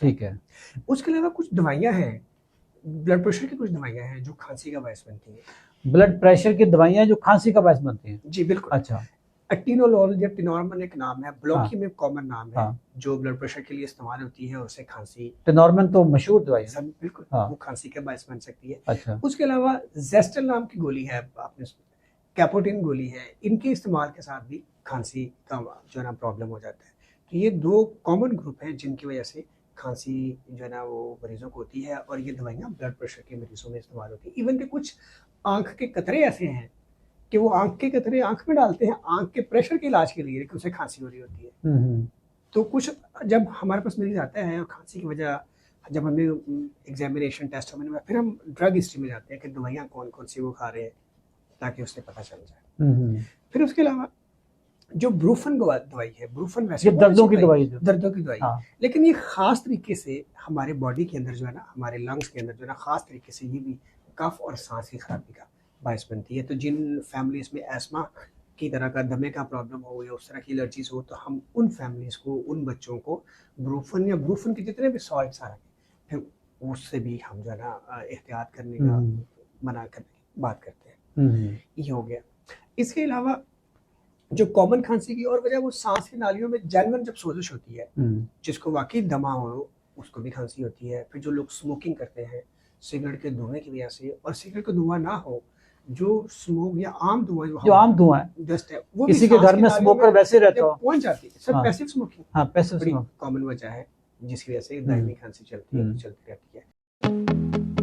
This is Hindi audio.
ठीक है। उसके अलावा कुछ दवाइयाँ हैं, ब्लड प्रेशर की कुछ दवाइयाँ हैं जो खांसी का बायस बनती हैं। ब्लड प्रेशर की दवाइयाँ जो खांसी का बायस बनती हैं? जी बिल्कुल। अच्छा। अटीनोलोल या टिनोरमन एक नाम है, हाँ। ब्लोकी में कॉमन नाम है, हाँ। जो ब्लड प्रेशर के लिए इस्तेमाल होती है, उससे खांसी। टेनॉर्मन तो मशहूर दवाई है। सब बिल्कुल, हाँ। वो खांसी का बायस बन सकती है। अच्छा। उसके अलावा जेस्टल नाम की गोली है, आपने कैपोटिन गोली है, इनके इस्तेमाल के साथ भी खांसी का जो है ना प्रॉब्लम हो जाता है। तो ये दो कॉमन ग्रुप हैं जिनकी वजह से खांसी जो है ना वो मरीजों को होती है, और ये दवाइयाँ ब्लड प्रेशर के मरीजों में इस्तेमाल होती है। इवन के कुछ आंख के कतरे ऐसे हैं कि वो आंख के कतरे आंख में डालते हैं आंख के प्रेशर के इलाज के लिए कि उसे खांसी हो रही होती है। तो कुछ जब हमारे पास मरीज आता है और खांसी की वजह, जब हमें एग्जामिनेशन टेस्ट होने में, फिर हम ड्रग हिस्ट्री में जाते हैं कि दवाइयाँ कौन कौन सी वो खा रहे हैं, ताकि उससे पता चल जाए। फिर उसके अलावा जो ब्रूफन दवाई है, ब्रूफन वैसे दर्दों की दवाई, दर्दों की दवाई। हाँ। लेकिन ये खास तरीके से हमारे बॉडी के अंदर जो है ना, हमारे लंग्स के अंदर जो है ना, खास तरीके से ये भी कफ और सांस की खराबी का बायस बनती है। तो जिन फैमिलीज में एस्मा की तरह का दमे का प्रॉब्लम हो या उस तरह की एलर्जीज हो, तो हम उन फैमिलीज को, उन बच्चों को ब्रूफन या ब्रूफन के जितने भी सॉल्ट्स आ रहे हैं, फिर उससे भी हम जो है ना एहतियात करने का, मना करने की बात करते हैं। ये हो गया। इसके अलावा जो कॉमन खांसी की और वजह, वो सांस की नालियों में जेन्युइन जब सोजिश होती है, जिसको वाकई दमा हो, उसको भी खांसी होती है। फिर जो लोग स्मोकिंग करते हैं सिगरेट के धुएं की वजह से, और सिगरेट का धुआं ना हो, जो स्मोक या आम धुआं, जो आम धुआं है, डस्ट है, वो किसी के घर में स्मोकर वैसे रहता हो, पहुंच जाती है। सब पैसिव स्मोकिंग, हाँ, पैसिव बड़ी स्मोक कॉमन वजह है जिसकी वजह से दायमी खांसी चलती रहती है।